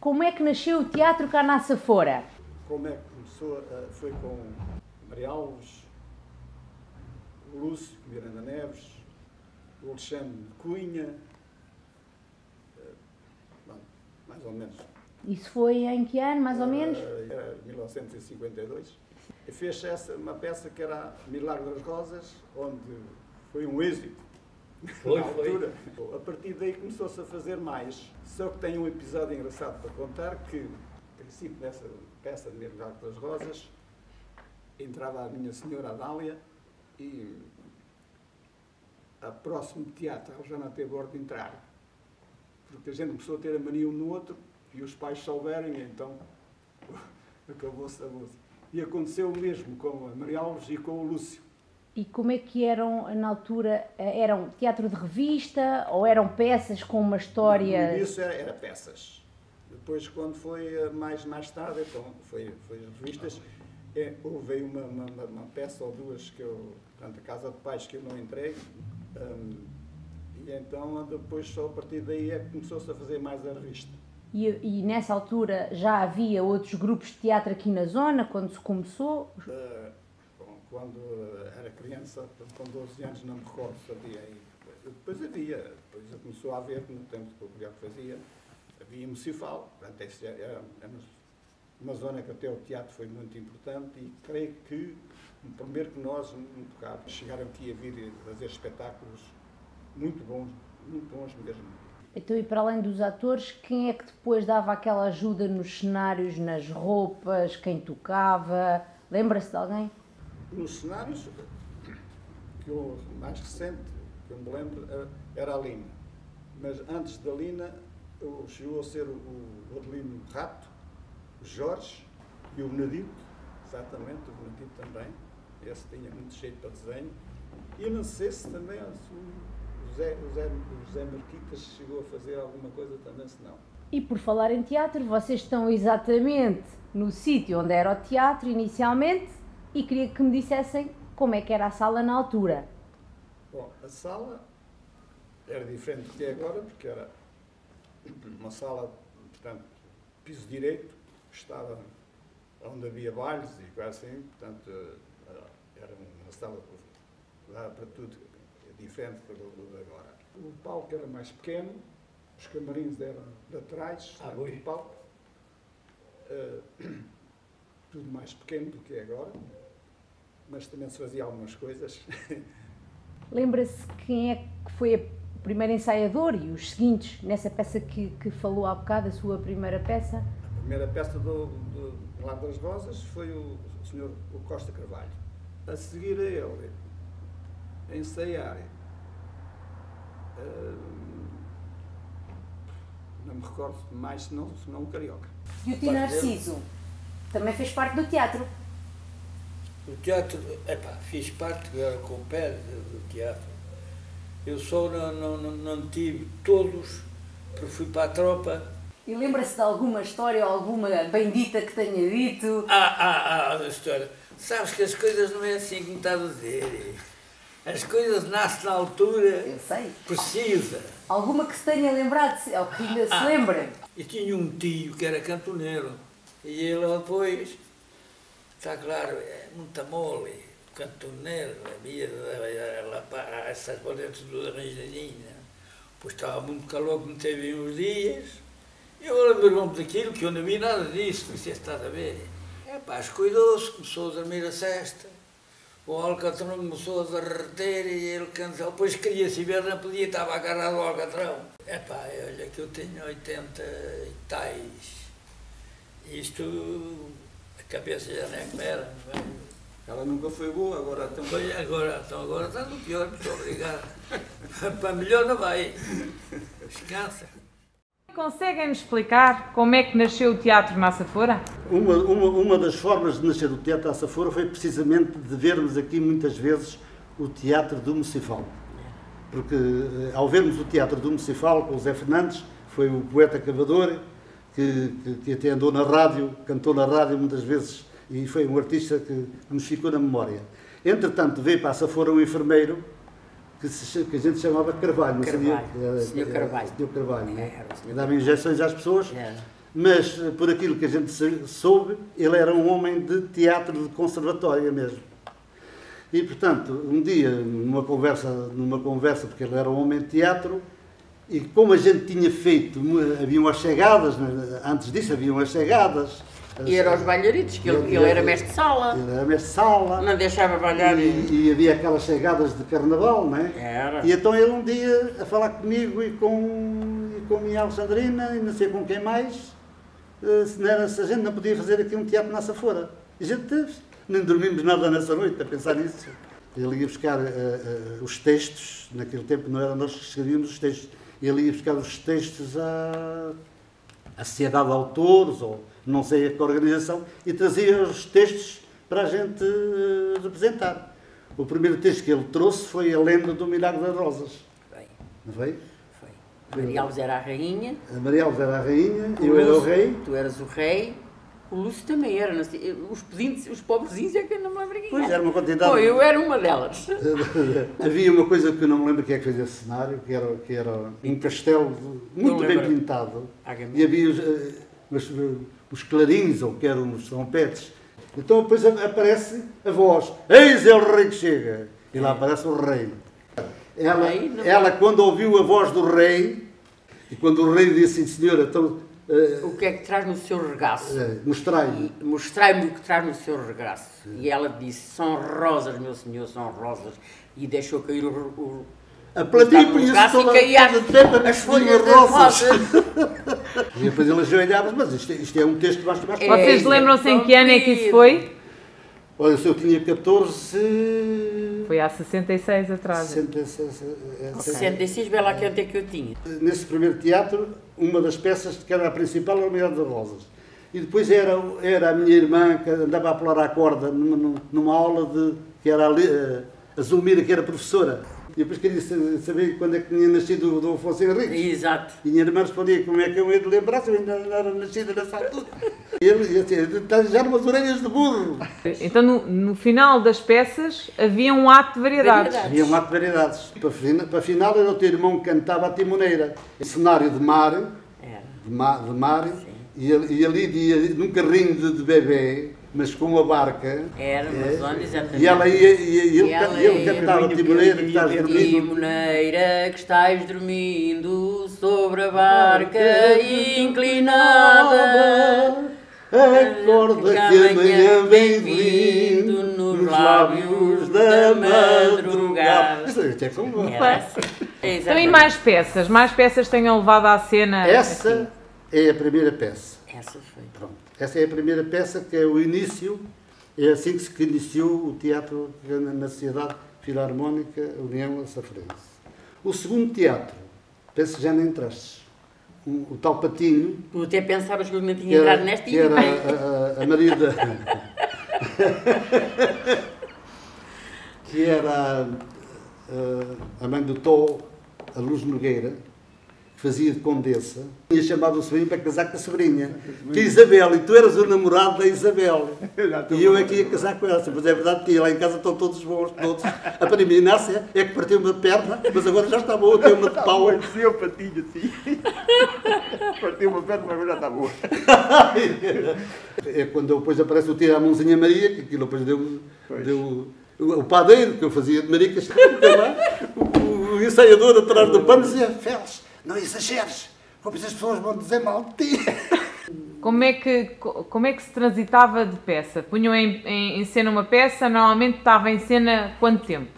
como é que nasceu o teatro cá na Açafora? Como é que começou? Foi com Maria Alves, o Lúcio Miranda Neves, o Alexandre Cunha, mais ou menos. Isso foi em que ano, mais ou menos? Era 1952. E fez uma peça que era Milagre das Rosas, onde foi um êxito. Foi, na altura. A partir daí começou-se a fazer mais. Só que tem um episódio engraçado para contar, que, a princípio dessa peça de Milagre das Rosas, entrava a minha senhora Adália e a próximo teatro ela já não teve ordem de entrar. Porque a gente começou a ter a mania um no outro e os pais souberem, então acabou-se a música. E aconteceu o mesmo com a Maria Alves e com o Lúcio. E como é que eram, na altura, eram teatro de revista ou eram peças com uma história? No início era peças. Depois, quando foi mais tarde, então foi as revistas, houve uma peça ou duas que eu, portanto, a Casa de Pais, que eu não entrei, e então depois só a partir daí é que começou-se a fazer mais a revista. E nessa altura já havia outros grupos de teatro aqui na zona, quando se começou? Quando era criança, com 12 anos, não me recordo se havia aí. Depois começou a haver, no tempo que o Guilherme fazia, havia Municipal. Portanto, era uma zona que até o teatro foi muito importante e creio que, primeiro que nós, muito caro, chegaram aqui a vir fazer espetáculos muito bons mesmo. Então, e para além dos atores, quem é que depois dava aquela ajuda nos cenários, nas roupas, quem tocava? Lembra-se de alguém? Nos cenários, que o mais recente, que eu me lembro, era a Lina. Mas antes da Lina, chegou a ser o Adelino Rato, o Jorge e o Benedito, exatamente, o Benedito também. Esse tinha muito jeito para desenho. E eu não sei se também o José Marquitas chegou a fazer alguma coisa também, se não. E por falar em teatro, vocês estão exatamente no sítio onde era o teatro inicialmente e queria que me dissessem como é que era a sala na altura. Bom, a sala era diferente do que é agora, porque era uma sala, portanto, piso direito, estava onde havia bailes e coisa assim, portanto, era uma sala que dava para tudo, diferente do de agora. O palco era mais pequeno, os camarins eram laterais do palco, tudo mais pequeno do que é agora, mas também se fazia algumas coisas. Lembra-se quem é que foi o primeiro ensaiador e os seguintes nessa peça que falou há bocado, a sua primeira peça? A primeira peça do Milagre das Rosas foi o Sr. Costa Carvalho. A seguir a ele, a ensaiar, não me recordo mais, senão o Carioca. E o Tino Narciso também fez parte do teatro? O teatro, fiz parte agora com o pé do teatro. Eu só não tive todos, porque fui para a tropa. E lembra-se de alguma história ou alguma bendita que tenha dito? A história. Sabes que as coisas não é assim como estás a dizer. As coisas nascem na altura. Eu sei. Precisa. Alguma que se tenha lembrado, ou que ainda se lembra? Eu tinha um tio que era cantoneiro. E ele depois, está claro, é muito mole, cantoneiro, havia essas boletas todas arranjadinhas. Pois estava muito calor, que não teve uns dias. Eu lembro-me daquilo, que eu não vi nada disso, não sei se estás a ver. Cuidou-se, começou a dormir a cesta. O alcatrão começou a derreter e ele cansou. Depois queria-se ver, não podia, estava agarrado ao alcatrão. Olha que eu tenho 80 e tais. Isto, a cabeça já nem como era. Ela nunca foi boa, agora também. Agora está no pior, muito obrigado. Para melhor não vai. Descansa. Conseguem-me explicar como é que nasceu o teatro na Açafora? Uma das formas de nascer o teatro na Açafora foi precisamente de vermos aqui muitas vezes o teatro do Municipal. Porque ao vermos o teatro do Municipal com o Zé Fernandes, foi o poeta cavador, que até andou na rádio, cantou na rádio muitas vezes e foi um artista que nos ficou na memória. Entretanto veio para a Açafora um enfermeiro que a gente chamava Carvalho, não sabia? Sr. Carvalho. Sr. Carvalho, né? Dava injeções às pessoas. mas por aquilo que a gente soube, ele era um homem de teatro de conservatório mesmo. E, portanto, um dia, numa conversa, porque ele era um homem de teatro, e como a gente tinha feito, haviam as chegadas, antes disso haviam as chegadas. E eram os bailaritos, que ele era mestre de sala. Ele era mestre de sala. Não deixava bailar. E havia aquelas chegadas de carnaval, não é? Era. E então ele um dia, a falar comigo e com a minha Alexandrina, e não sei com quem mais, se a gente não podia fazer aqui um teatro na Safora. E a gente nem dormimos nada nessa noite a pensar nisso. Ele ia buscar os textos, naquele tempo não era nós que escrevíamos os textos, ele ia buscar os textos à Sociedade de Autores, ou não sei a que organização, e trazia os textos para a gente representar. O primeiro texto que ele trouxe foi a lenda do Milagre das Rosas. Foi. Não foi? Foi. Maria Alves era a rainha. A Maria Alves era a rainha, eu era o rei. Tu eras o rei. O Lúcio também era. Os pobrezinhos é que eu não me lembro quem Pois, era uma quantidade. Pô, eu era uma delas. Havia uma coisa que eu não me lembro quem é que fez esse cenário, que era um castelo muito bem pintado. E havia os clarins, ou que eram os trompetes. Então depois aparece a voz, eis é o rei que chega. E lá aparece o rei. Ela quando ouviu a voz do rei, e quando o rei disse, senhora, então... o que é que traz no seu regaço? Mostrai-me. Mostrai-me o que traz no seu regaço. E ela disse, são rosas, meu senhor, são rosas. E deixou cair a platina punha-se toda as folhas das rosas. E depois ele ajoelhava, mas isto é um texto bastante mais claro. Vocês lembram-se em que ano é que isso foi? Olha, se eu tinha 14... Foi há 66 atrás. 66, vê lá quanto é que eu tinha. Nesse primeiro teatro, uma das peças que era a principal era o Milagre das Rosas. E depois era a minha irmã que andava a pular à corda numa aula que era a Zulmira, que era professora. E depois queria saber quando é que tinha nascido o Dom Afonso Henriques. Exato. E a minha irmã respondia, como é que eu ia de lembrar se eu ainda não era nascida nessa altura. E ele assim, já umas orelhas de burro. Então no final das peças havia um ato de variedades. Havia um ato de variedades. Para a final era o teu irmão que cantava a timoneira. Cenário de mar, e ali dia, num carrinho de bebê, mas com uma barca. Era, mas onde exatamente? E ela ia, e ele cantava a timoneira que estás dormindo. Timoneira que estás dormindo sobre a barca inclinada. Acorda que amanhã vem vindo nos lábios da madrugada. Isto é como... Então e mais peças? Mais peças tenham levado à cena? Essa é a primeira peça. Essa foi. Pronto. Essa é a primeira peça, que é o início, é assim que se iniciou o teatro na Sociedade Filarmónica União Açafrense. O segundo teatro, penso que já nem entraste, o tal Patinho. Tu até pensavas que eu não tinha entrado nesta que era a Maria da... que era a mãe do Tó, a Luz Nogueira, que fazia de condessa, tinha chamado o sobrinho para casar com a sobrinha, que é Isabel, e tu eras o namorado da Isabel. E eu é que ia casar com ela. Mas é verdade que lá em casa estão todos bons, todos. A prima Inácia é que partiu uma perna, mas agora já está boa, tem uma de pau. Parecia o Patinho, assim. Partiu uma perna, mas agora já está boa. É quando depois aparece o tio à mãozinha Maria, que aquilo depois deu o padeiro, que eu fazia de maricas, o ensaiador atrás do pano dizia, Félix, não exageres, como as pessoas vão dizer mal de ti. Como é que se transitava de peça? Punham em cena uma peça, normalmente estava em cena quanto tempo?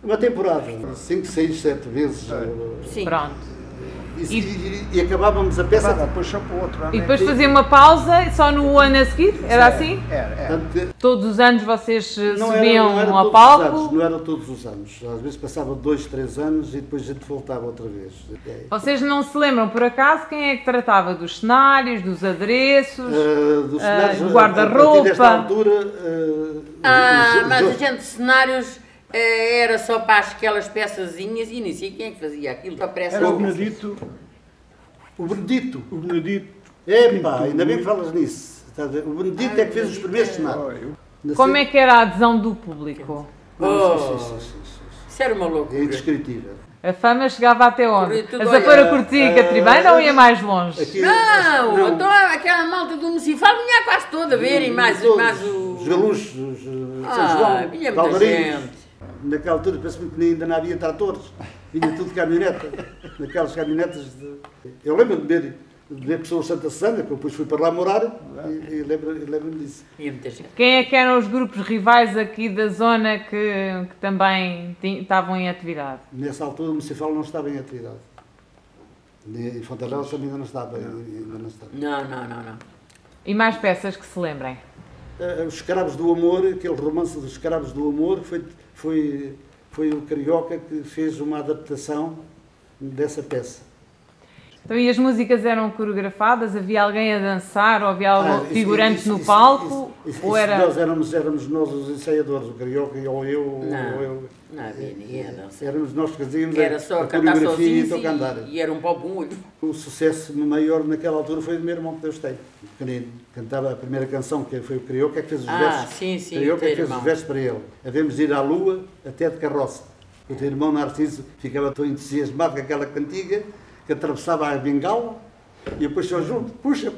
Uma temporada, 5, 6, 7 vezes. Sim. Pronto. E acabávamos a peça. Depois só para o outro ano. E depois fazia uma pausa só no ano a seguir? Era assim? Era. Todos os anos vocês subiam não era ao palco? Não era todos os anos. Às vezes passava 2, 3 anos e depois a gente voltava outra vez. Vocês não se lembram, por acaso, quem é que tratava dos cenários, dos adereços, do guarda-roupa? Nesta altura... mas a gente de cenários... era só para aquelas peçazinhas e nem sei quem é que fazia aquilo. Era o Benedito. O Benedito. O Benedito. Epá, ainda bem que falas nisso. O Benedito é que fez os primeiros cenários. Como é que era a adesão do público? Isso era uma loucura. É indescritível. A fama chegava até onde? Tudo, A olha, Safora Cortinha e Catribana ou ia mais longe? Aqui, Não, então aquela malta do Municipal vinha quase toda a ver e mais o... Os galuchos, os São João, vinha muita Calvarinhos. gente. Naquela altura, penso-me que ainda não havia tratores, vinha tudo de caminhoneta, naquelas caminhonetas de... Eu lembro de ver pessoas de Santa Susana, que eu depois fui para lá morar, e lembro-me disso. Vinha muita gente. Quem é que eram os grupos rivais aqui da zona que também estavam em atividade? Nessa altura o Municipal não estava em atividade. Em Fontanelas também ainda não estava. Não. E mais peças que se lembrem? Os Escravos do Amor, aquele romance dos Escravos do Amor, foi o Carioca que fez uma adaptação dessa peça. Então, e as músicas eram coreografadas? Havia alguém a dançar ou havia algum figurante no palco? Ou era... Nós éramos nós os ensaiadores, o Carioca ou eu. Não havia ninguém a dançar. Éramos nós que fazíamos Era só a cantar coreografia sozinhos e cantar. e era um pau para um olho. O sucesso maior naquela altura foi do meu irmão que Deus tem. Pequenino. Cantava a primeira canção, que foi o Carioca, que fez os versos. Sim, O Carioca teu que fez irmão. os versos para ele. Havemos de ir à lua até de carroça. O teu irmão Narciso ficava tão entusiasmado com aquela cantiga que atravessava a bengala e depois só junto, puxa.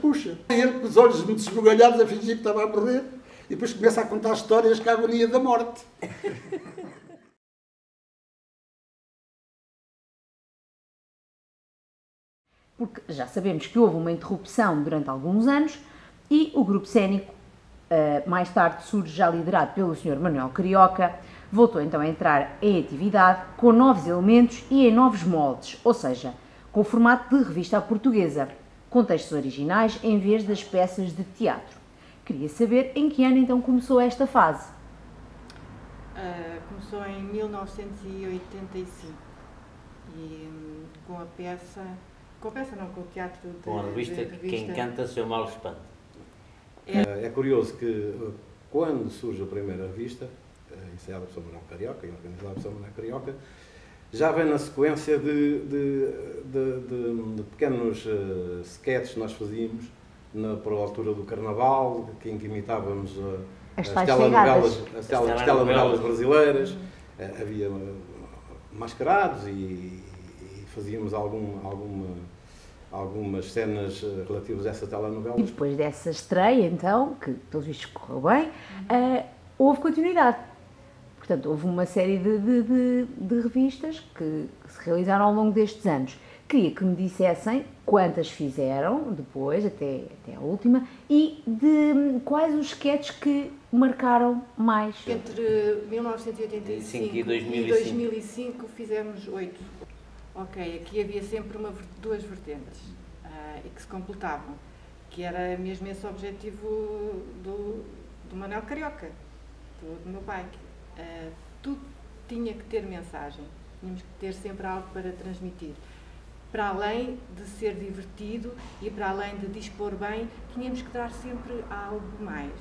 E ele com os olhos muito esbugalhados a fingir que estava a morrer e depois começa a contar histórias com a agonia da morte. Porque já sabemos que houve uma interrupção durante alguns anos e o grupo cénico, mais tarde surge já liderado pelo Sr. Manuel Carioca, voltou então a entrar em atividade com novos elementos e em novos moldes, ou seja, com formato de revista portuguesa, com textos originais em vez das peças de teatro. Queria saber em que ano então começou esta fase. Começou em 1985 e com a peça... Com a peça não, com o teatro de... Com a revista Quem Canta Seu Mal Espanta. É curioso que quando surge a primeira revista, ensaiada por São Manuel Carioca e organizada por São Manuel Carioca, já vem na sequência de pequenos sketches que nós fazíamos por altura do Carnaval, em que imitávamos as telenovelas brasileiras. Havia mascarados e fazíamos algumas cenas relativas a essa telenovela. E depois dessa estreia, então, que pelos vistos correu bem, houve continuidade. Portanto, houve uma série de revistas que se realizaram ao longo destes anos. Queria que me dissessem quantas fizeram depois, até a última, e de quais os sketches que marcaram mais. Entre 1985 e 2005 fizemos 8. Ok, aqui havia sempre duas vertentes e que se completavam, que era mesmo esse objetivo do Manuel Carioca, do meu pai. Tudo tinha que ter mensagem, tínhamos que ter sempre algo para transmitir. Para além de ser divertido e para além de dispor bem, tínhamos que dar sempre algo mais.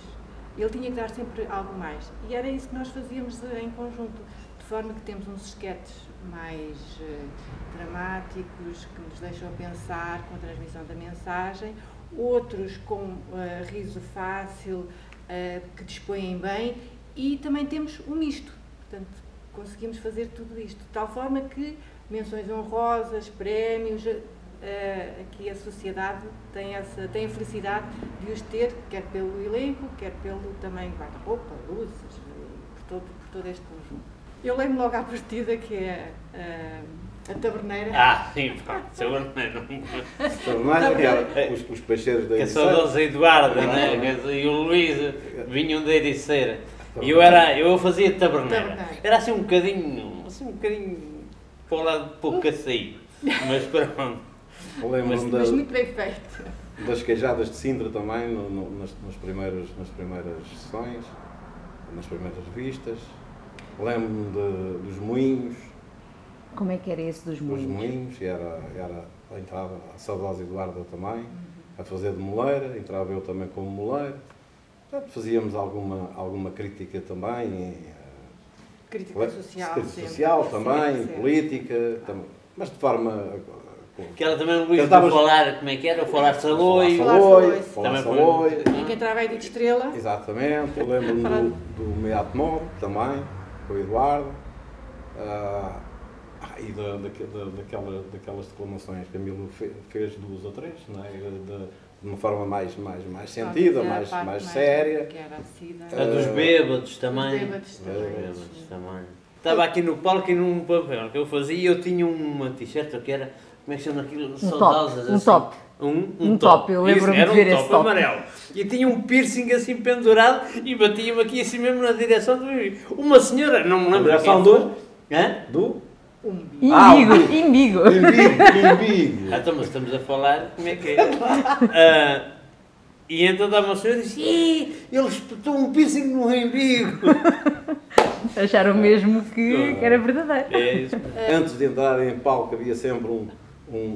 Ele tinha que dar sempre algo mais. E era isso que nós fazíamos em conjunto, de forma que temos uns sketches mais dramáticos, que nos deixam pensar com a transmissão da mensagem, outros com riso fácil, que dispõem bem, e também temos um misto. Portanto, conseguimos fazer tudo isto, de tal forma que menções honrosas, prémios, aqui a sociedade tem a felicidade de os ter, quer pelo elenco, quer pelo também guarda-roupa, luzes, por todo este conjunto. Eu lembro logo à partida que é a taberneira. Sim, pá, taberneira. Os peixeiros da Que a Ericeira. saudosa Eduarda, né? E o Luís vinham da Ericeira. E eu fazia taberneira. Era assim um bocadinho para o lado pouco caçaí. Mas pronto. Lembro-me Mas muito bem feito. das queijadas de Sintra também, nas primeiras sessões, nas primeiras revistas. Lembro-me dos moinhos. Como é que era esse dos moinhos? Os moinhos, era a entrada, a saudosa Eduarda também, a fazer de moleira, entrava eu também como moleiro. Portanto, fazíamos alguma crítica também. Crítica social. Crítica social também, sempre. Política, também, mas de forma... Que era também o Luís de falar, como é que era? Falar Saloi. Falar Saloi. E que entrava aí de estrela. Exatamente, eu lembro-me do Meat Mob também, com o Eduardo. E daquelas declamações que Camilo fez 2 ou 3, não é? De uma forma mais sentida, mais séria. Que era a dos bêbados também. Dos bêbados também. Estava aqui no palco e num papel que eu fazia, eu tinha uma t-shirt que era, como é que chama aquilo? Saudosas, um top. Um top, eu lembro-me de ver esse top. Era um top amarelo. E tinha um piercing assim pendurado e batia-me aqui assim mesmo na direção do... Uma senhora, não me lembro. Direção do? Imbigo. Então, mas estamos a falar, como é que é? E então dá uma senhora e disse, ele espetou um piercing no umbigo. Acharam mesmo que era verdadeiro. É isso. Antes de entrar em palco havia sempre um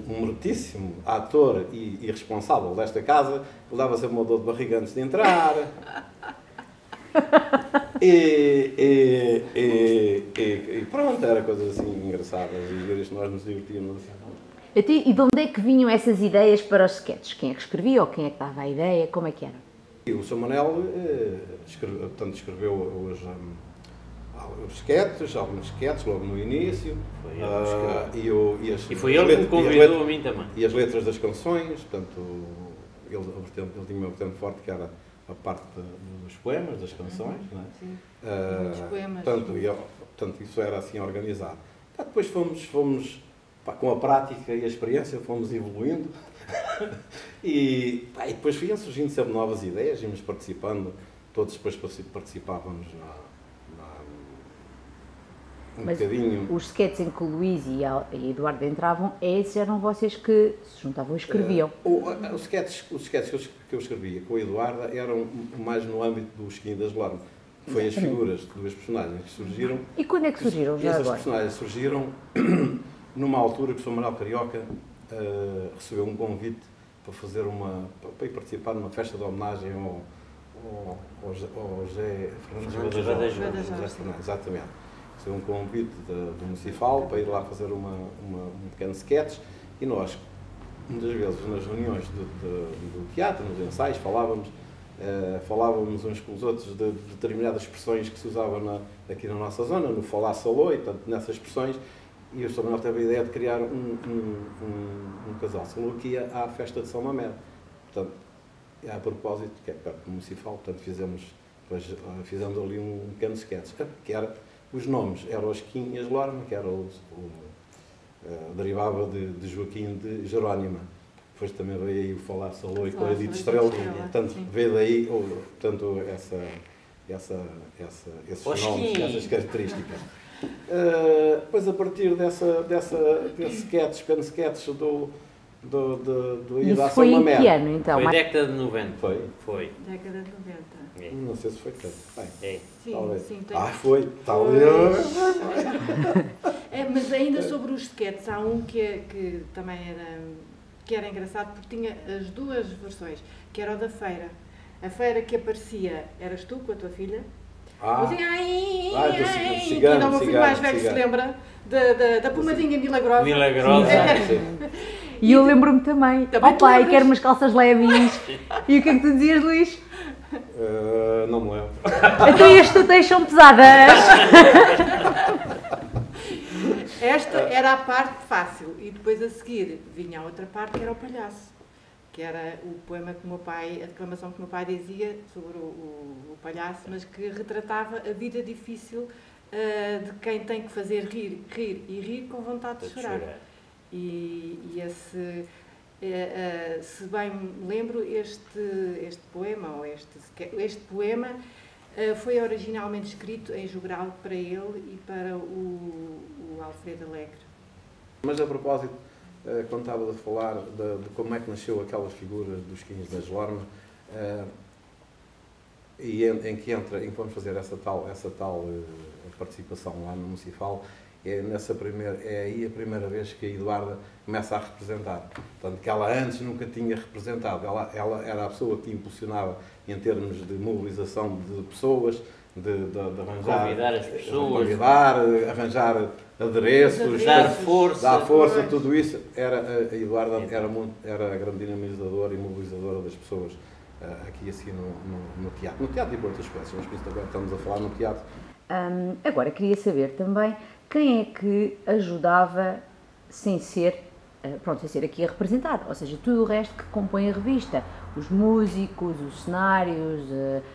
meritíssimo ator e responsável desta casa, que dava sempre uma dor de barriga antes de entrar. E pronto, era coisas assim engraçadas e isto nós nos divertíamos. E de onde é que vinham essas ideias para os sketches? Quem é que escrevia ou quem é que dava a ideia? Como é que era? E o Sr. Manel escreveu os sketches, alguns sketches logo no início. Foi ele que me convidou a mim também. E as letras das canções, portanto, ele tinha uma vertente forte que era a parte dos poemas, das canções, não é? Sim, dos poemas. Portanto, isso era assim organizado. Depois fomos com a prática e a experiência, fomos evoluindo e depois iam surgindo sempre novas ideias, íamos participando, todos depois participávamos Mas bocadinho. Os sketches em que o Luís e Eduardo entravam, esses eram vocês que se juntavam e escreviam? Os sketches que eu escrevia com o Eduardo eram mais no âmbito do Esquinho das Lorme. Foi as figuras de 2 personagens que surgiram. E quando é que surgiram já agora? Essas personagens surgiram numa altura que o Sr. Manuel Carioca recebeu um convite para ir participar numa festa de homenagem ao José Fernandes Badajoz. Exatamente. Recebeu um convite do Municipal para ir lá fazer um pequeno sketch e nós, muitas vezes nas reuniões do teatro, nos ensaios, falávamos uns com os outros de determinadas expressões que se usavam aqui na nossa zona, no falar saloi, portanto, nessas expressões, e o Sr. Manuel teve a ideia de criar um casal saloi que ia à festa de São Mamede. Portanto, a propósito, que é perto do Municipal, portanto, fizemos ali um pequeno sketch, que era, os nomes eram os Esquinho e as Lorme, que era derivava de Joaquim de Jerónima. Depois também veio aí o falar saloi com a Edith Estrela, portanto, veio daí esses nomes, essas características. Depois, a partir desse pequeno sketch do Isso foi em que ano, então? Foi década de 90. Foi. Década de 90. Não sei se foi tanto. Sim, talvez. sim. Foi, talvez. Mas ainda sobre os sketches, há um que também era engraçado, porque tinha as 2 versões, que era o da feira. A feira que aparecia, eras tu com a tua filha. Que ainda o meu filho mais velho se lembra da pomadinha milagrosa. E eu lembro-me também. Ó pai, quero umas calças leves. E o que é que tu dizias, Luís? Não me lembro. Até as tuteias são pesadas. Esta era a parte fácil. E depois a seguir vinha a outra parte, que era o palhaço. Que era o poema que o meu pai, a declamação que o meu pai dizia sobre o palhaço, mas que retratava a vida difícil de quem tem que fazer rir e rir com vontade de chorar. Se bem me lembro, este poema foi originalmente escrito em jogral para ele e para o Alfredo Alegre. Mas a propósito, quando estava a falar de como é que nasceu aquelas figuras dos Esquinhos das Lorme, e em que vamos fazer essa tal participação lá no Municipal, é aí a primeira vez que a Eduarda começa a representar. Portanto, que ela antes nunca tinha representado. Ela era a pessoa que impulsionava em termos de mobilização de pessoas, de arranjar... Convidar as pessoas. Arranjar adereços, dar força, tudo isso. A Eduarda era a grande dinamizadora e mobilizadora das pessoas aqui assim no teatro. No teatro e por outras espécies, mas agora estamos a falar no teatro. Agora, queria saber também quem é que ajudava sem ser aqui a representar? Ou seja, tudo o resto que compõe a revista. Os músicos, os cenários,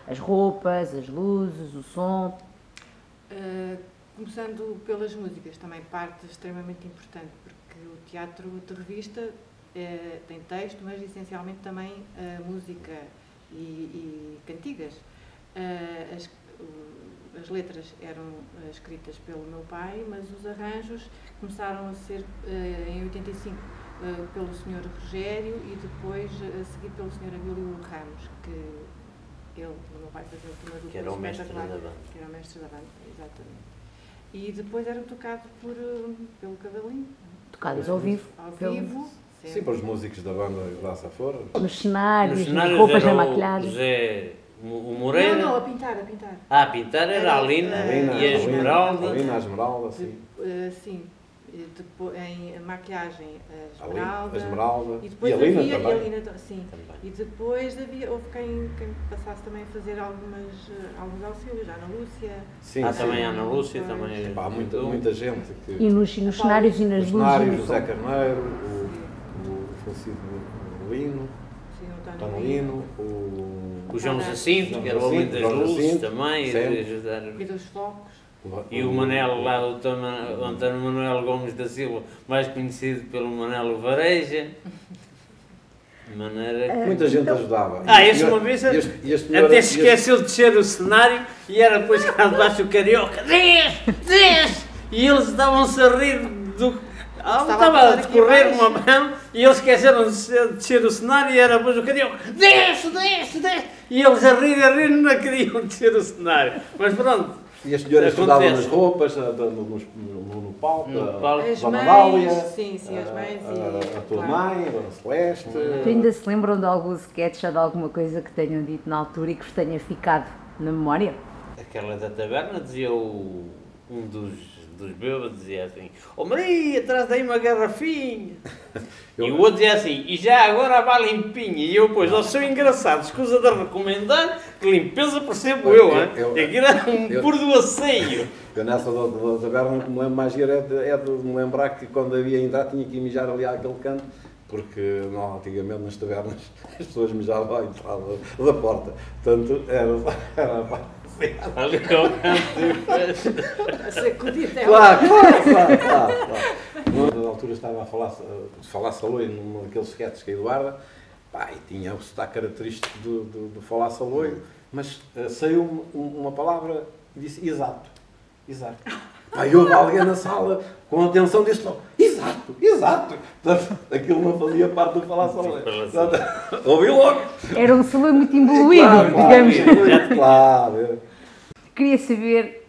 as roupas, as luzes, o som. Começando pelas músicas, também parte extremamente importante, porque o teatro de revista tem texto, mas essencialmente também música e cantigas. As letras eram escritas pelo meu pai, mas os arranjos começaram a ser, em 85, pelo Sr. Rogério e depois a seguir pelo Sr. Abílio Ramos, que o meu pai fazia uma dupla que era o mestre da banda. Que era o mestre da banda, exatamente. E depois era tocado pelo Cavalinho. Tocados ao vivo. Ao vivo. Sim, para os músicos da banda da Safora. Nos cenários, nas roupas, na maquilhagem. O Moreira? Não, a pintar. A pintar era a Lina e a Esmeralda. A Lina, a Esmeralda, sim. Sim. Depois, em maquilhagem, a Esmeralda. E depois a Lina havia, também. E a Lina, sim. Também. E depois houve quem passasse também a fazer alguns auxílios, a Ana Lúcia. Sim, também a Ana Lúcia, também. Há muita gente. Que... E nos cenários e nas luzes. Nos cenários, o Zé Carneiro, o falecido Lino, Sim, o Tano Lino, o João Jacinto, que era o homem das luzes também. E dos focos. E o Manelo lá, o António Manuel Gomes da Silva, mais conhecido pelo Manelo Vareja. De maneira que... Muita gente ajudava. Esse uma vez até se esqueceu de descer o cenário e era depois cá debaixo o carioca. Desce! E eles estavam-se a rir do... Estava a decorrer uma mão e eles esqueceram de descer o cenário e era depois o carioca. Desce! E eles a rir, não queriam descer o cenário. Mas pronto. E as senhoras estudavam nas roupas, no palco, as Dona mães, Dália, sim, as mães a tua mãe, a Dona Celeste. Ainda se lembram de algum sketch ou de alguma coisa que tenham dito na altura e que vos tenha ficado na memória? Aquela da taberna dizia um dos bêbados, dizia assim: "Oh Maria, traz daí uma garrafinha." E o outro dizia assim: "E já agora vá limpinha." E eu, pois, sou engraçado, escusa de recomendar que limpeza percebo eu, hein? Aquilo era um puro do asseio. Eu nessa da taberna, o que me lembro mais é de me lembrar que quando havia entrar tinha que ir mijar ali àquele canto, porque antigamente nas tabernas as pessoas mijavam à entrada da porta. Portanto, era Ali ao canto. A sacudir até Claro. Na altura estava a falar Saloio num daqueles sketches que a Eduarda, e tinha o sotaque característico do falar Saloio, mas saiu uma palavra e disse exato. Aí houve alguém na sala com atenção disse logo, exato. Portanto, aquilo não fazia parte do falar Saloio. Ouvi logo. Era um Saloio muito evoluído, digamos. Claro. Queria saber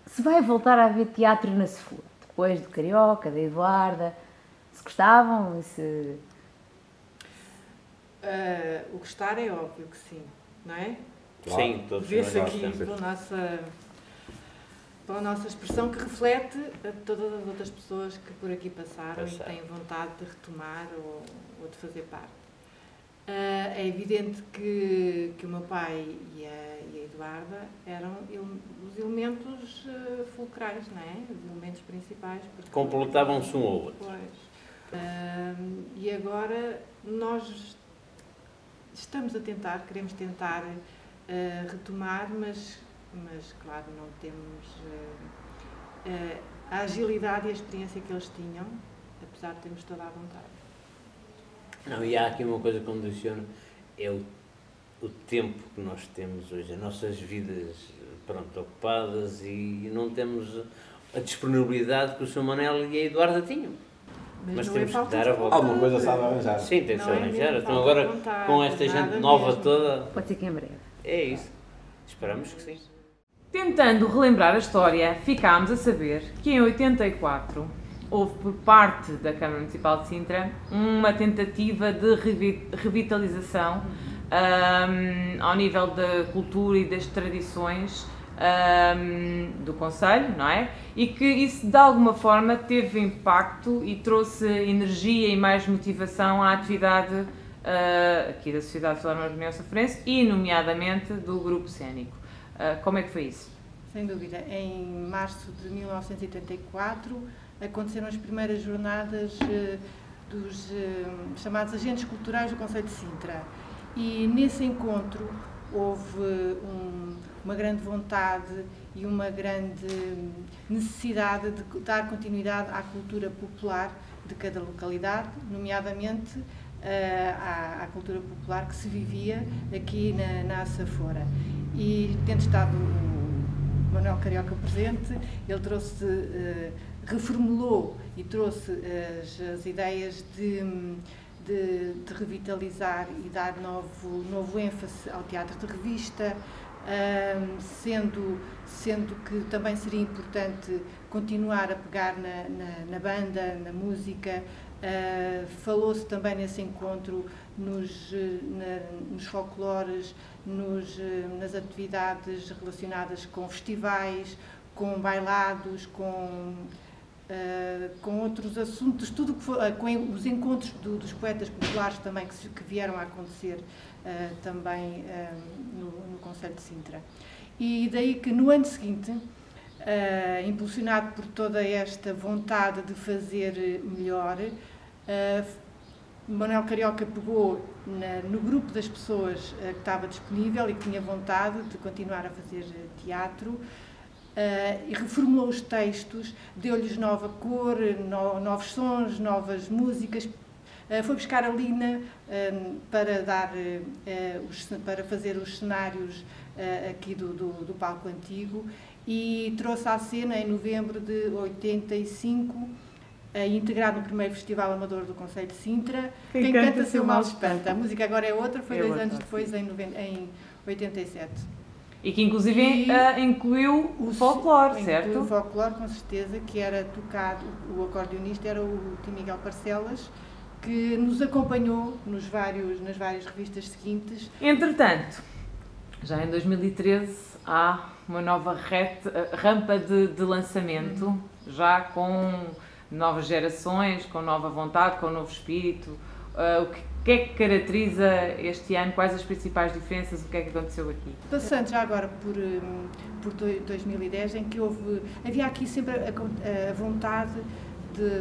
se vai voltar a haver teatro na Sephora, depois do Carioca, da Eduarda, se gostavam, se... O gostar é óbvio que sim, não é? Sim, todos nós vê-se aqui gostamos. pela nossa expressão que reflete a todas as outras pessoas que por aqui passaram e têm vontade de retomar ou de fazer parte. É evidente que o meu pai e a Eduarda eram os elementos fulcrais, não é? Os elementos principais. Completavam-se um ao outro. Pois. E agora nós queremos tentar retomar, mas claro, não temos a agilidade e a experiência que eles tinham, apesar de termos toda a vontade. Não, e há aqui uma coisa que condiciona, é o tempo que nós temos hoje, as nossas vidas ocupadas e não temos a disponibilidade que o Sr. Manel e a Eduarda tinham. Mas temos que dar a volta. Alguma coisa sabe arranjar. Sim, tem que se Não é arranjar. mesmo Então falta agora, de vontade, com esta gente nada nova mesmo. toda, Pode ser que em breve. é isso. Esperamos que sim. Tentando relembrar a história, ficámos a saber que em 84 houve por parte da Câmara Municipal de Sintra uma tentativa de revitalização ao nível da cultura e das tradições do Conselho, não é? E que isso de alguma forma teve impacto e trouxe energia e mais motivação à atividade aqui da Sociedade Filarmónica União Safrense e nomeadamente do Grupo Cénico. Como é que foi isso? Sem dúvida. Em março de 1984 aconteceram as primeiras jornadas dos chamados agentes culturais do Concelho de Sintra. E nesse encontro houve uma grande vontade e uma grande necessidade de dar continuidade à cultura popular de cada localidade, nomeadamente à cultura popular que se vivia aqui na Açafora. E tendo estado o Manuel Carioca presente, ele reformulou e trouxe as ideias de revitalizar e dar novo ênfase ao teatro de revista, sendo que também seria importante continuar a pegar na banda, na música. Falou-se também nesse encontro nos folclores, nas atividades relacionadas com festivais, com bailados, com outros assuntos, tudo que for, com os encontros dos poetas populares também que vieram a acontecer também no Concelho de Sintra. E daí que no ano seguinte, impulsionado por toda esta vontade de fazer melhor, Manuel Carioca pegou no grupo das pessoas que estava disponível e que tinha vontade de continuar a fazer teatro, e reformulou os textos, deu-lhes nova cor, novos sons, novas músicas, foi buscar a Lina para fazer os cenários aqui do palco antigo e trouxe à cena em novembro de 85, integrado no primeiro Festival Amador do Concelho de Sintra, Quem Canta Seu Mal Espanta. A música agora é outra, foi 2 anos depois, em 87. E que inclusive incluiu o folclore, certo? Incluiu o folclore, com certeza, que era tocado, o acordeonista era o Tim Miguel Parcelas, que nos acompanhou nas várias revistas seguintes. Entretanto, já em 2013 há uma nova rampa de lançamento, já com novas gerações, com nova vontade, com novo espírito. O que é que caracteriza este ano? Quais as principais diferenças? O que é que aconteceu aqui? Passando já agora por 2010, em que havia aqui sempre a vontade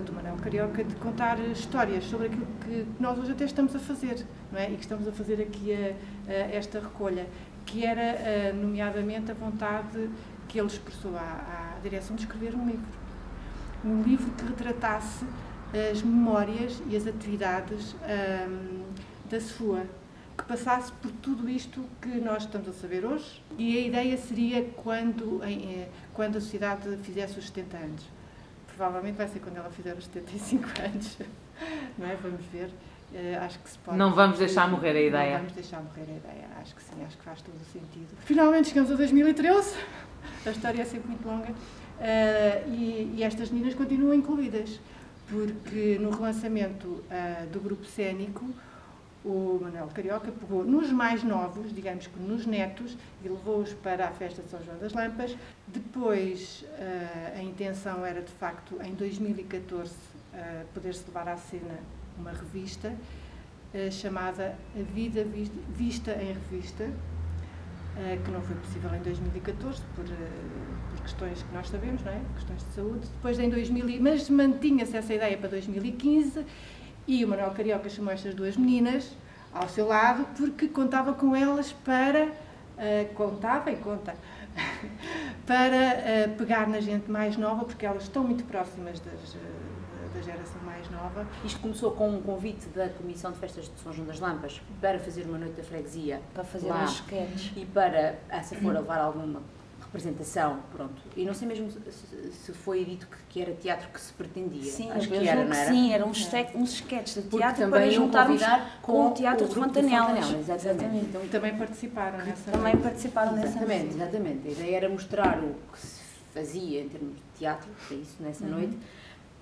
do Manuel Carioca de contar histórias sobre aquilo que nós hoje até estamos a fazer, não é? E que estamos a fazer aqui esta recolha, que era nomeadamente a vontade que ele expressou à direção de escrever um livro que retratasse as memórias e as atividades da SFUA, que passasse por tudo isto que nós estamos a saber hoje. E a ideia seria quando a sociedade fizesse os 70 anos. Provavelmente vai ser quando ela fizer os 75 anos, não é? Vamos ver. Acho que se pode... Não vamos deixar morrer a ideia. Não vamos deixar morrer a ideia, acho que sim, acho que faz todo o sentido. Finalmente chegamos a 2013, a história é sempre muito longa, e estas meninas continuam incluídas, porque no relançamento do grupo cênico, o Manuel Carioca pegou nos mais novos, digamos que nos netos, e levou-os para a festa de São João das Lampas. Depois, a intenção era, de facto, em 2014, poder-se levar à cena uma revista chamada A Vida Vista em Revista, que não foi possível em 2014 por questões que nós sabemos, não é? Questões de saúde. Depois, mas mantinha-se essa ideia para 2015 e o Manuel Carioca chamou estas duas meninas ao seu lado porque contava com elas para pegar na gente mais nova, porque elas estão muito próximas da geração mais nova. Isto começou com um convite da Comissão de Festas de São João das Lampas para fazer uma noite da freguesia, para fazer lá, uns sketches e para a Açafora levar alguma representação, pronto. E não sei mesmo se foi dito que era teatro que se pretendia. Sim, acho que era, não era? Sim, eram uns sketches de teatro para juntarmos com o Teatro de Fontanelas. Exatamente. Então, também participaram nessa noite. Exatamente. A ideia era mostrar o que se fazia em termos de teatro, é isso, nessa noite.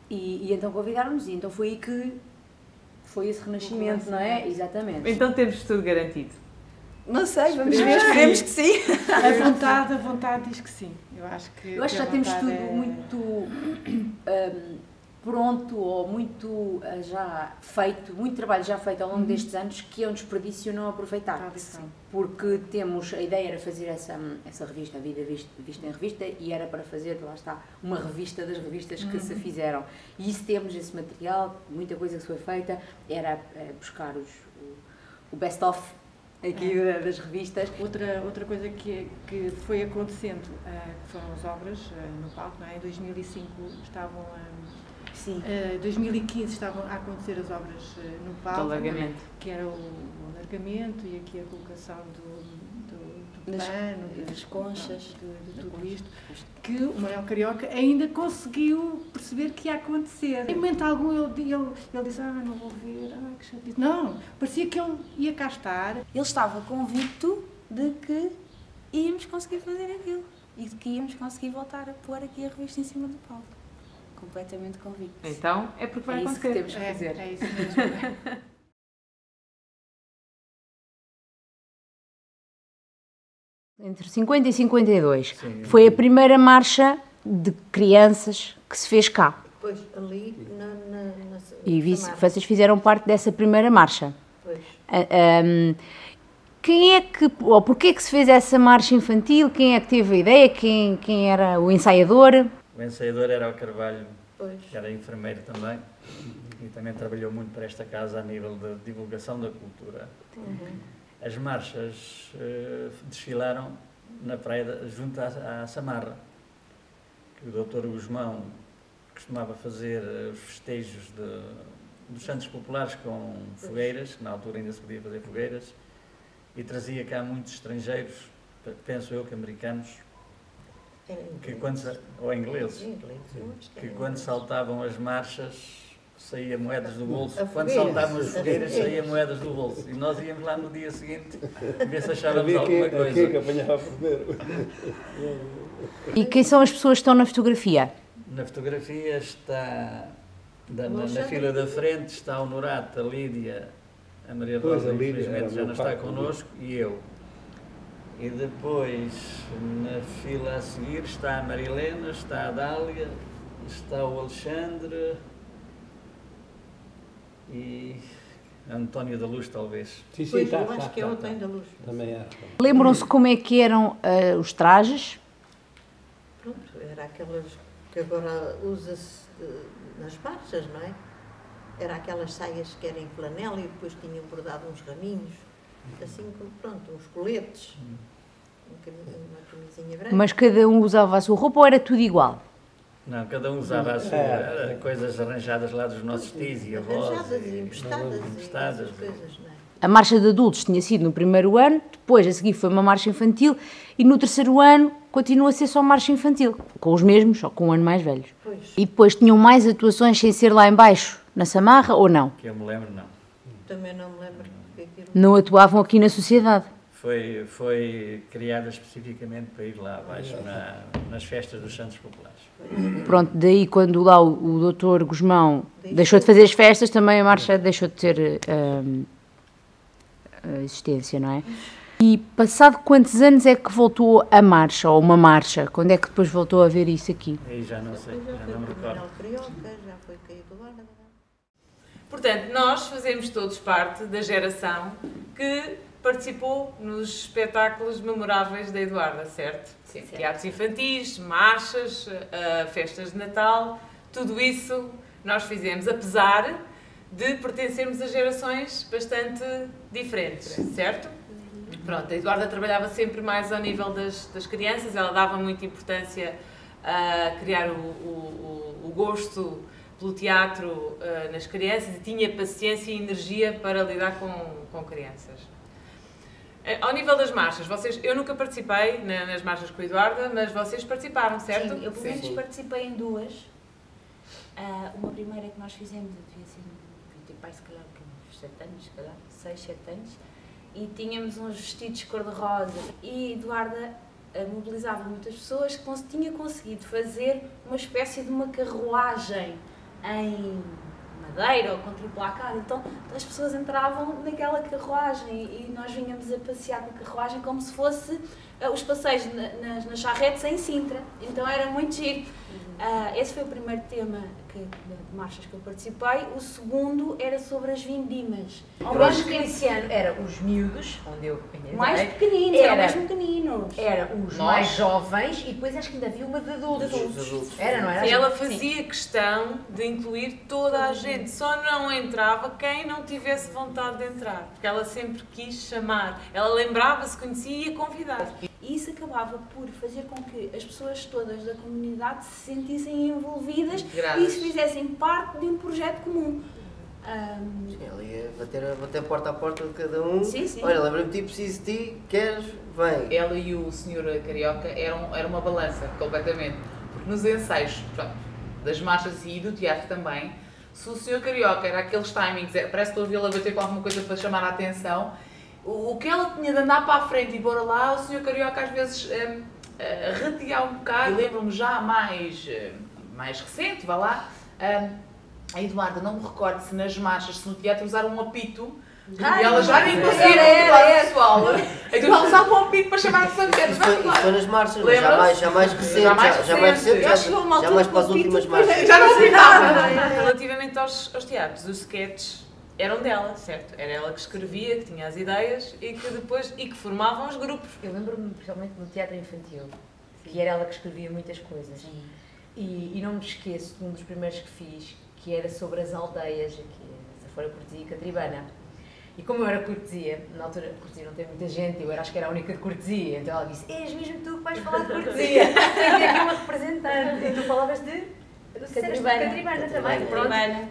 E então convidaram-nos, e então foi aí que foi esse renascimento, não é? Exatamente. Então temos tudo garantido. Não sei, vamos ver, esperemos que sim. A vontade diz que sim. Eu acho que já temos tudo muito pronto ou muito já feito, muito trabalho já feito ao longo destes anos, que é um desperdício não aproveitar. Porque temos, a ideia era fazer essa revista, A Vida Vista em Revista, e era para fazer, lá está, uma revista das revistas que se fizeram. E isso temos esse material, muita coisa que foi feita, era buscar o best-of aqui das revistas. Outra coisa que foi acontecendo, que foram as obras no palco, não é? Em 2005 estavam Sim. 2015 estavam a acontecer as obras no palco, alargamento. Que era o alargamento e aqui a colocação do pano, das conchas, de tudo isto, que o Manuel Carioca ainda conseguiu perceber que ia acontecer. Em momento algum ele disse, não vou ver, que chatice. Não, parecia que ele ia cá estar. Ele estava convicto de que íamos conseguir fazer aquilo e de que íamos conseguir voltar a pôr aqui a revista em cima do palco. Completamente convicto. Então, é porque vai acontecer. Isso que temos que fazer. É isso mesmo. Entre 50 e 52. Sim, foi a primeira marcha de crianças que se fez cá. Pois, ali e vocês fizeram parte dessa primeira marcha. Pois. Quem é que, ou porquê é que se fez essa marcha infantil? Quem é que teve a ideia? Quem era o ensaiador? O ensaiador era o Carvalho, pois. Que era enfermeiro também, e também trabalhou muito para esta casa a nível de divulgação da cultura. As marchas desfilaram na praia junto à Samarra, que o Dr. Guzmão costumava fazer os festejos dos Santos Populares com fogueiras, que na altura ainda se podia fazer fogueiras, e trazia cá muitos estrangeiros, penso eu que americanos, ou ingleses, que quando saltavam as marchas saía moedas do bolso, quando saltavam as fogueiras saía moedas do bolso, e nós íamos lá no dia seguinte ver se achávamos alguma coisa. Quem é que apanhava primeiro? E quem são as pessoas que estão na fotografia? Na fotografia está, na fila da frente, está o Norato, a Lídia, a Maria Rosa, infelizmente já não está connosco, e eu. E depois, na fila a seguir, está a Marilena, está a Dália, está o Alexandre e a Antónia da Luz, talvez. Sim, pois, eu acho que é o António da Luz. Também é. Lembram-se como é que eram os trajes? Pronto, era aquelas que agora usa-se nas marchas, não é? Era aquelas saias que eram em flanela e depois tinham bordado uns raminhos, assim, pronto, uns coletes, uma camisinha branca. Mas cada um usava a sua roupa ou era tudo igual? Não, cada um usava a sua, coisas arranjadas lá dos nossos tios e avós. Arranjadas e emprestadas coisas, não é? A marcha de adultos tinha sido no primeiro ano, depois a seguir foi uma marcha infantil e no terceiro ano continua a ser só marcha infantil, com os mesmos, só com um ano mais velhos. Pois. E depois tinham mais atuações sem ser lá em baixo, na Samarra, ou não? Que eu me lembro, não. Também não me lembro. Não atuavam aqui na sociedade? Foi criada especificamente para ir lá abaixo, nas festas dos Santos Populares. Pronto, daí quando lá o Dr. Guzmão deixou de fazer as festas, também a marcha deixou de ter existência, não é? E passado quantos anos é que voltou a marcha, ou uma marcha? Quando é que depois voltou a ver isso aqui? Aí já não sei, já não me recordo. Já foi caído agora. Portanto, nós fazemos todos parte da geração que participou nos espetáculos memoráveis da Eduarda, certo? Sim. Teatros infantis, marchas, festas de Natal, tudo isso nós fizemos, apesar de pertencermos a gerações bastante diferentes, certo? Pronto, a Eduarda trabalhava sempre mais ao nível das crianças, ela dava muita importância a criar o gosto pelo teatro nas crianças e tinha paciência e energia para lidar com crianças. Ao nível das marchas, eu nunca participei nas marchas com a Eduarda, mas vocês participaram, certo? Sim, eu pelo menos participei em duas. Uma primeira que nós fizemos, eu devia ser, se calhar, uns 7 anos, se calhar, 6, 7 anos, e tínhamos uns vestidos cor-de-rosa e Eduarda mobilizava muitas pessoas que tinha conseguido fazer uma espécie de uma carruagem em madeira ou com triplo arcada, então as pessoas entravam naquela carruagem e nós vinhamos a passear com a carruagem como se fosse os passeios nas charretes em Sintra, então era muito giro. Esse foi o primeiro tema de marchas que eu participei. O segundo era sobre as vindimas. Eu acho que esse ano era os miúdos, onde eu mais pequeninos, eram mesmo pequeninos. Era os mais jovens e depois acho que ainda havia uma de adultos. Era, não era? Ela fazia questão de incluir toda a gente, só não entrava quem não tivesse vontade de entrar, porque ela sempre quis chamar. Ela lembrava-se, conhecia e ia convidar. E isso acabava por fazer com que as pessoas todas da comunidade se sentissem envolvidas e se fizessem parte de um projeto comum. Ela ia bater porta a porta de cada um. Sim, sim. Olha, lembra-me de ti, preciso de ti, queres? Vem. Ela e o senhor Carioca era uma balança, completamente. Porque nos ensaios das marchas e do teatro também, se o senhor Carioca era aqueles timings, parece que estou a vê-la bater com alguma coisa para chamar a atenção, o que ela tinha de andar para a frente e bora lá, o senhor Carioca às vezes retear um bocado. Eu lembro-me já mais recente, vá lá, a Eduarda, não me recordo se nas marchas, se no teatro usaram um apito, e ela já nem conseguia controlar o pessoal. Então ela usava um apito para chamar a pessoa de Isso foi nas marchas, mas já mais recente, já mais para as últimas marchas. Já não gritava. Relativamente aos teatros, os sketches eram dela, certo? Era ela que escrevia, que tinha as ideias e que formavam os grupos. Eu lembro-me, principalmente no teatro infantil, que era ela que escrevia muitas coisas. E não me esqueço de um dos primeiros que fiz, que era sobre as aldeias aqui, Safora, Cortesia e Catribana. E como eu era cortesia, na altura cortesia não tem muita gente, eu acho que era a única de cortesia, então ela disse: és mesmo tu que vais falar de cortesia, tem que aqui uma representante. E tu falavas de Catribana também, pronto,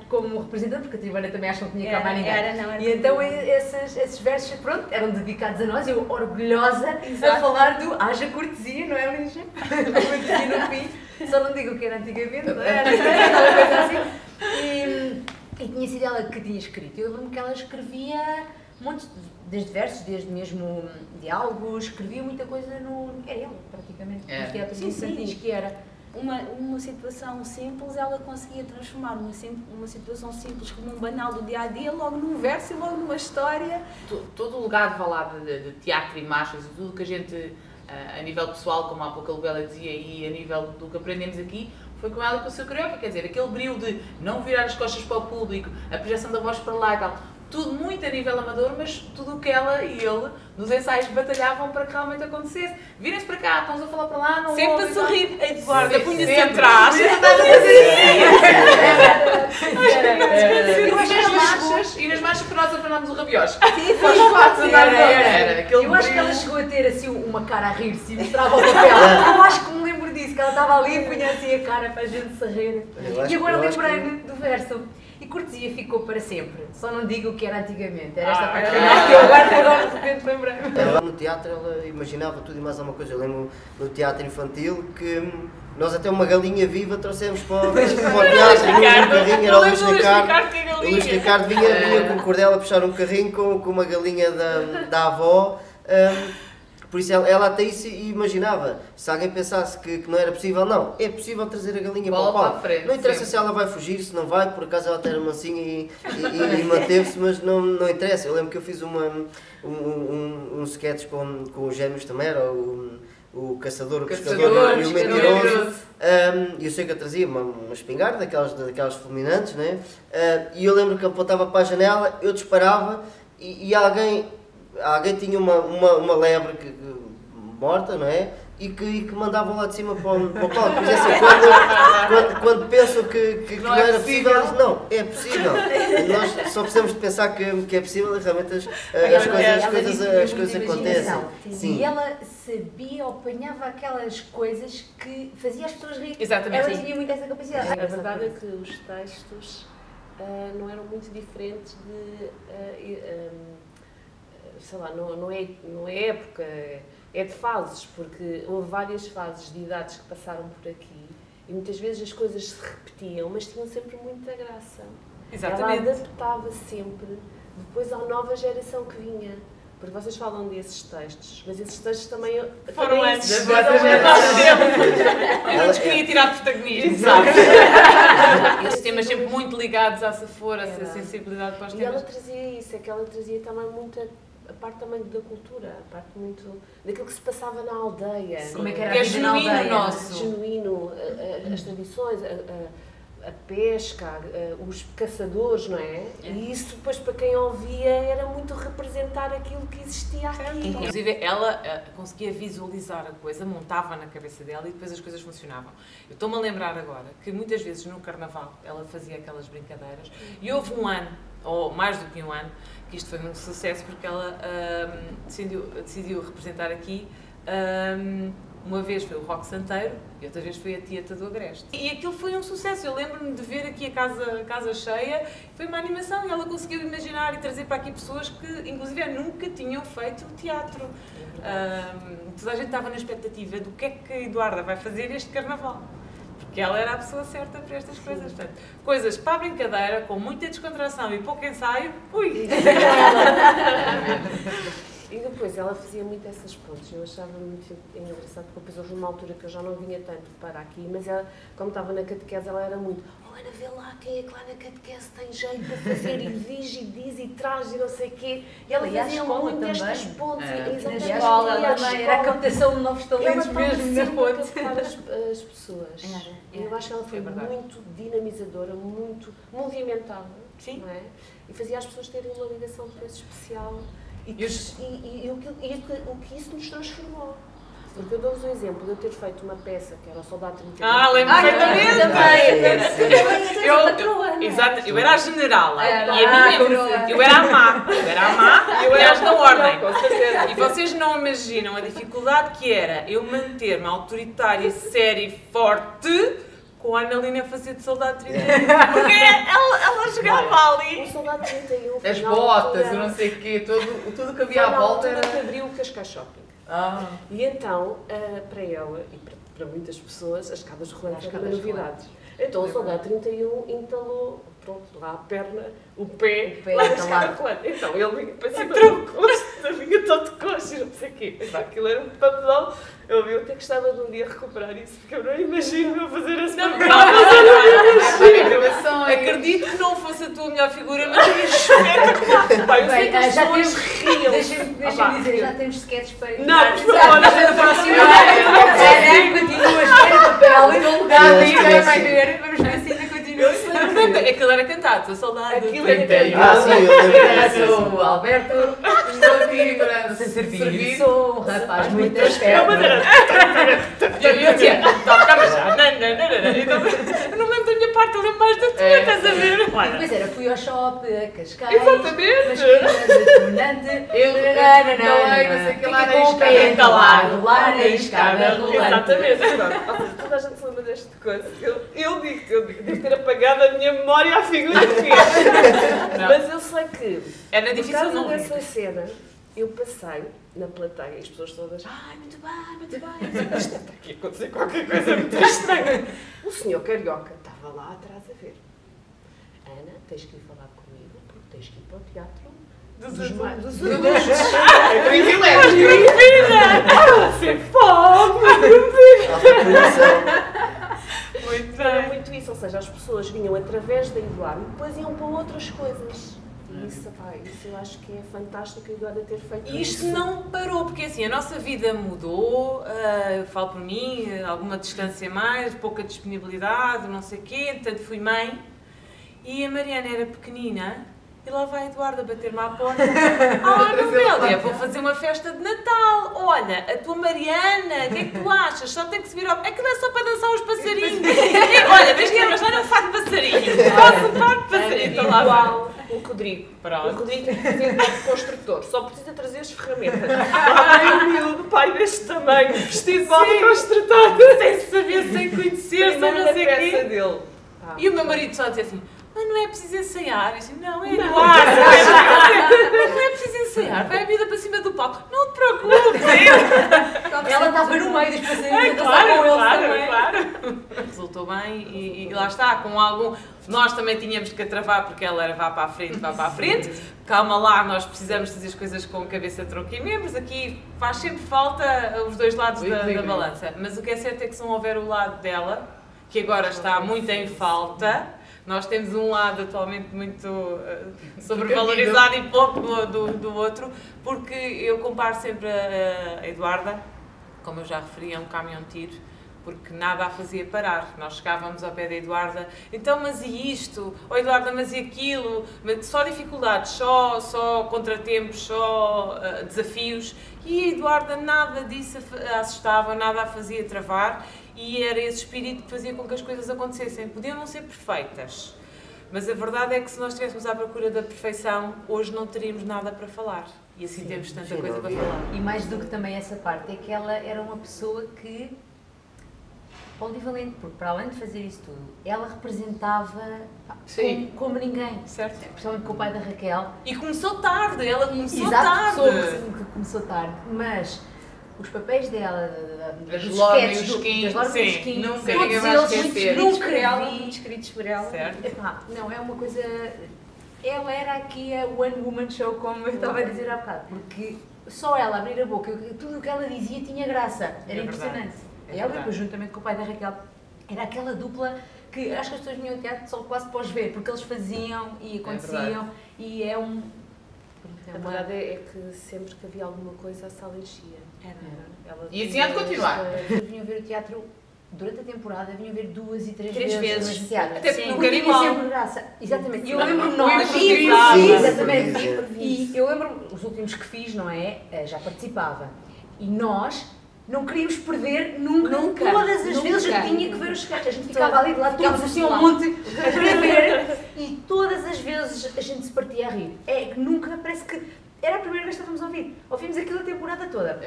como representante, porque Catribana também acho que não tinha cá mais ninguém. E então esses versos, pronto, eram dedicados a nós, eu orgulhosa a falar do haja cortesia, não é, Lígia? Cortesia no fim, só não digo o que era antigamente, não é? Aquela coisa assim. E tinha sido ela que tinha escrito. Eu lembro-me que ela escrevia montes, desde versos, desde mesmo diálogos, escrevia muita coisa era ela, praticamente, nos teatros infantis, que era uma situação simples, ela conseguia transformar uma situação simples como um banal do dia-a-dia, logo num verso e logo numa história. Todo o legado de teatro e marchas e tudo que a gente, a nível pessoal, como há pouco a Lubela dizia, e a nível do que aprendemos aqui, foi com ela e com o seu Carioca, quer dizer, aquele brilho de não virar as costas para o público, a projeção da voz para lá e tal, tudo muito a nível amador, mas tudo o que ela e ele, nos ensaios, batalhavam para que realmente acontecesse. Virem-se para cá, estamos a falar para lá, não sempre a sorrir, a Eduarda punha-se atrás. E nas marchas que nós apanhámos o rabiosco. Eu acho que ela chegou a ter assim uma cara a rir-se e mostrava o papel. Eu acho que me lembro disso, que ela estava ali e punha assim a cara para a gente se rir. E agora lembrei-me do verso. E cortesia ficou para sempre. Só não digo o que era antigamente. Era esta parte final que eu agora de repente lembrei-me. Ela no teatro ela imaginava tudo e mais alguma coisa. Eu lembro no teatro infantil que nós até uma galinha viva trouxemos para o teatro. Vinha um carrinho, era o Luís Ricardo. O Luís Ricardo vinha com o Cordel a puxar um carrinho com uma galinha da avó. Por isso ela até isso imaginava. Se alguém pensasse que não era possível, não. É possível trazer a galinha para o palco. Não interessa se ela vai fugir, se não vai, por acaso ela até era mansinha e manteve-se, mas não interessa. Eu lembro que eu fiz um sketch com os gêmeos também, era o caçador, o pescador e o mentiroso. E eu sei que eu trazia uma espingarda, daquelas fulminantes, né? E eu lembro que ele apontava para a janela, eu disparava e alguém tinha uma lebre morta, não é? E que mandavam lá de cima para o palco. Por isso, assim, quando pensam que não era possível, eles, não, é possível. Nós só precisamos de pensar que é possível e realmente as coisas acontecem. Sim. E ela sabia, apanhava aquelas coisas que fazia as pessoas rir. Exatamente. Ela tinha muito essa capacidade. A verdade é que os textos não eram muito diferentes sei lá, não é época, é de fases, porque houve várias fases de idades que passaram por aqui e muitas vezes as coisas se repetiam, mas tinham sempre muita graça. Exatamente. Ela adaptava sempre, depois à nova geração que vinha. Porque vocês falam desses textos, mas esses textos também foram antes da vossa geração. Eu não queria tirar protagonismo, sabe? Esses temas sempre muito ligados à Safora, à sensibilidade para os temas. E ela trazia isso, é que ela trazia também muita a parte também da cultura, a parte muito daquilo que se passava na aldeia. Como é que era a vida na aldeia? Nosso. Genuíno, as tradições, a pesca, os caçadores, não é? E isso depois para quem ouvia era muito representar aquilo que existia aqui. Inclusive ela conseguia visualizar a coisa, montava na cabeça dela e depois as coisas funcionavam. Eu estou-me a lembrar agora que muitas vezes no Carnaval ela fazia aquelas brincadeiras e houve um ano, ou mais do que um ano, que isto foi um sucesso porque ela decidiu representar aqui. Uma vez foi o Roque Santeiro e outra vez foi a Tieta do Agreste. E aquilo foi um sucesso. Eu lembro-me de ver aqui a casa cheia. Foi uma animação e ela conseguiu imaginar e trazer para aqui pessoas que, inclusive, nunca tinham feito teatro. Toda a gente estava na expectativa do que é que a Eduarda vai fazer este Carnaval. Porque ela era a pessoa certa para estas coisas. Portanto, coisas para a brincadeira, com muita descontração e pouco ensaio. Ui! E depois ela fazia muito essas pontes, eu achava muito engraçado, porque depois houve uma altura que eu já não vinha tanto para aqui, mas ela, como estava na catequese, ela era muito, oh Ana, vê lá quem é que lá na catequese tem jeito para fazer, e diz, e diz, e traz, e não sei o quê. E ela fazia muito estas pontes. Na escola também, era a captação de novos talentos mesmo na ponte. Ela estava as pessoas. E eu acho que ela foi muito dinamizadora, muito movimentada, não é? E fazia as pessoas terem uma ligação com esse especial. O que isso nos transformou. Porque eu dou-vos um exemplo de eu ter feito uma peça que era o Soldado 31. Lembro perfeitamente! Exato, eu era a generala eu era a má e eu era da ordem. E vocês não imaginam a dificuldade que era eu manter-me autoritária, séria e forte com a Analina a fazer de Soldado 31. Porque ela chegava ali. O Soldado 31. As botas, eu não sei o quê, tudo que havia à volta era. Que abriu o Cascais Shopping. E então, para ela e para muitas pessoas, as escadas rolantes eram novidades. Então o Soldado 31 instalou, pronto, lá a perna, o pé lá na escada rolante. Então ele vinha para cima do coxo, vinha todo de coxo, não sei o quê. Aquilo era um papelão. Eu até gostava de um dia recuperar isso, porque eu não imagino eu fazer esse papel. Acredito que não fosse a tua melhor figura, mas é espetacular. Eu sei que as pessoas riam. Deixa-me dizer, já temos sketches para... Não, por favor, na próxima. Continua a escrever papel e não lugar vai ver. Vamos ver se ainda continua. Aquilo era cantado, a saudade. Aquilo era Sou o Alberto, estou aqui para servir. Sou um rapaz muito esperto. Eu tinha, tocava já. Eu não lembro da minha parte, eu lembro mais da tua, estás a ver? Pois era, fui ao shopping, a Cascais. Exatamente. Mas determinante. Eu não sei que lá na escada entalado, lá na escada rolante. Exatamente. Toda a gente se lembra desta coisa. Eu digo, devo ter apagado a minha memória à figura que fiz. Mas eu sei que, era difícil não nessa cena, eu passei na plateia e as pessoas todas, muito bem. Está aqui a acontecer qualquer coisa muito estranha. O senhor Carioca estava lá atrás a ver. Ana, tens que ir falar comigo, porque tens que ir para o teatro dos adultos. É privilégio. Sem fome. Era muito isso, ou seja, as pessoas vinham através da Eduarda e depois iam para outras coisas. E isso eu acho que é fantástico a Eduarda ter feito isso. Isto não parou, porque assim, a nossa vida mudou, eu falo por mim, alguma distância mais, pouca disponibilidade, não sei o quê, portanto fui mãe, e a Mariana era pequenina, e lá vai a Eduarda bater-me à porta. Noélia, vou fazer uma festa de Natal. Olha, a tua Mariana, o que é que tu achas? Só tem que subir ao... Aquilo é só para dançar os passarinhos. Olha, vês que é arranjar um fato de passarinho. Faço um fato de passarinho. Igual o Rodrigo. Pronto. O Rodrigo tem que fazer um construtor. Só precisa trazer as ferramentas. Ai, o miúdo, pai deste tamanho, vestido de modo construtor. Sem saber, sem conhecer, sem não sei o quê. Dele. E o meu marido só dizia assim, mas não é preciso ensaiar. Eu disse, não, é Eduardo. Não é preciso ensaiar. Vai a vida para cima do palco. Não te preocupes. Ela estava no meio dos passarinhos a dançar com eles também. Claro. Resultou bem e lá está, com algum... Nós também tínhamos que atravar porque ela era vá para a frente. Calma lá, nós precisamos fazer as coisas com cabeça, tronco e membros. Aqui faz sempre falta os dois lados da balança. Mas o que é certo é que se não houver o lado dela, que agora está muito em falta, Nós temos um lado atualmente muito sobrevalorizado e pouco do outro, porque eu comparo sempre a Eduarda, como eu já referi, a um caminhão-tiro, porque nada a fazia parar. Nós chegávamos ao pé da Eduarda, então, mas e isto? Oh, Eduarda, mas e aquilo? Só dificuldades, só contratempos, só desafios. E a Eduarda nada disso a assustava, nada a fazia travar, e era esse espírito que fazia com que as coisas acontecessem. Podiam não ser perfeitas, mas a verdade é que se nós estivéssemos à procura da perfeição, hoje não teríamos nada para falar. E assim temos tanta coisa para falar. E mais do que também essa parte, é que ela era uma pessoa que... polivalente, porque para além de fazer isso tudo, ela representava como ninguém. Certo. Principalmente com o pai da Raquel. E começou tarde, ela começou Exato, tarde. Começou tarde, mas os papéis dela, das dos Lorna e sketches, os Skin, das Lorna e os sim, Skin, nunca todos ninguém vai eles esquecer. muito por ela, muito escritos por ela. Certo. Epá, não, é uma coisa... Ela era aqui a One Woman Show, como eu estava a dizer há bocado, porque só ela abrir a boca, tudo o que ela dizia tinha graça, era impressionante. Ela, depois, juntamente com o pai da Raquel, era aquela dupla que acho que as pessoas vinham ao teatro só quase para os ver, porque eles faziam e aconteciam, e é um... A verdade é que sempre que havia alguma coisa, a sala enchia. E assim há de continuar. As pessoas vinham ver o teatro durante a temporada, vinham ver 2 e 3 Três vezes. vezes no mesmo teatro. Até porque nunca era tinha igual. sempre graça. Exatamente. E eu Não, lembro-me não, nós... improvisava. Exatamente. E eu lembro os últimos que fiz, não é? Já participava. E nós... não queríamos perder nunca. Todas as vezes eu tinha que ver os sketches. A gente ficava ali de lá, ficávamos assim um monte a ver. E todas as vezes a gente se partia a rir. É que nunca, parece que era a primeira vez que estávamos a ouvir. Ouvimos aquilo a temporada toda.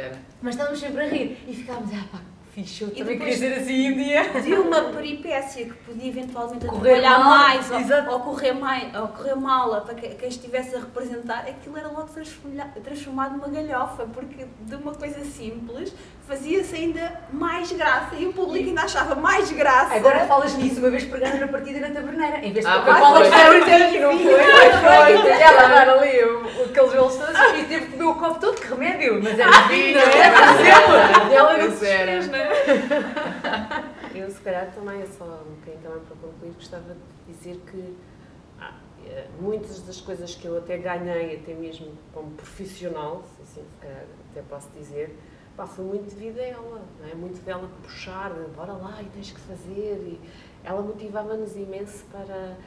Mas estávamos sempre a rir. E ficávamos, pá, fixe, eu também queria ser assim um dia. De uma peripécia que podia eventualmente Correr atrapalhar mal, mais ou correr mal para quem estivesse a representar, aquilo era logo transformado numa galhofa, porque de uma coisa simples fazia-se ainda mais graça e o público ainda achava mais graça. Agora falas nisso, uma vez pegaram na partida na taberneira, em vez de pois pegar foi. não foi? Ela dar ali aqueles olhos todos e teve que beber o copo todo, que remédio, mas era vinho, ela não se fez, não é? Eu, se calhar, também, só um bocadinho também para concluir, gostava de dizer que muitas das coisas que eu até ganhei, até mesmo como profissional, assim, se calhar até posso dizer, foi muito devido a ela, não é? Muito dela puxar, bora lá e tens que fazer, e ela motivava-nos imenso para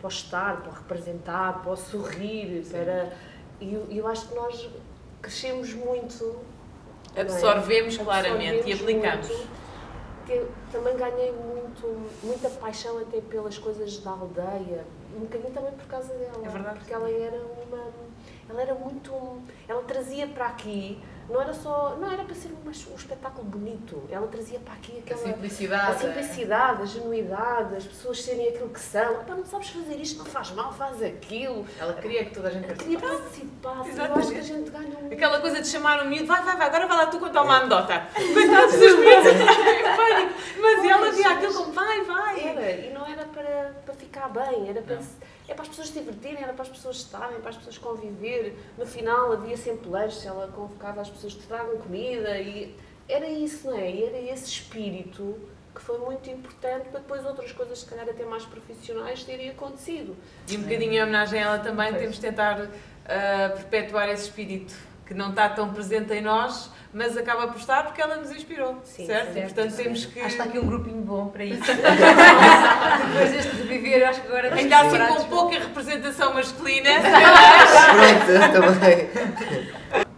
o estar, para o representar, para o sorrir, e eu acho que nós crescemos muito. Absorvemos claramente e aplicamos. Também ganhei muita paixão até pelas coisas da aldeia, um bocadinho também por causa dela. É verdade. Porque ela era muito... Ela trazia para aqui, não era para ser um espetáculo bonito, ela trazia para aqui aquela... A simplicidade, a genuidade, as pessoas serem aquilo que são. Não sabes fazer isto, não faz mal, faz aquilo. Ela queria que toda a gente participasse. Eu acho que a gente ganha muito. Aquela coisa de chamar o miúdo, vai, agora vai lá tu contar uma anedota. Coitados dos miúdos, em pânico. Mas ela via aquilo como, vai. E não era para ficar bem, era para as pessoas se divertirem, era para as pessoas estarem, para as pessoas conviver. No final havia sempre lanches, ela convocava as pessoas que tragam comida e era isso, não é? E era esse espírito que foi muito importante para depois outras coisas, se calhar até mais profissionais, terem acontecido. E um bocadinho em homenagem a ela também, temos de tentar perpetuar esse espírito que não está tão presente em nós, mas acaba por estar porque ela nos inspirou, certo? E portanto temos que... Acho que está aqui um grupinho bom para isso. Depois deste de viver, acho que agora... Ainda assim com pouca representação masculina. Pronto, também.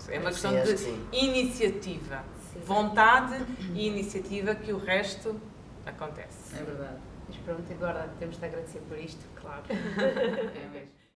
É uma questão de iniciativa, vontade e iniciativa, que o resto acontece. É verdade. Mas pronto, Eduardo, temos de agradecer por isto. Claro. É mesmo.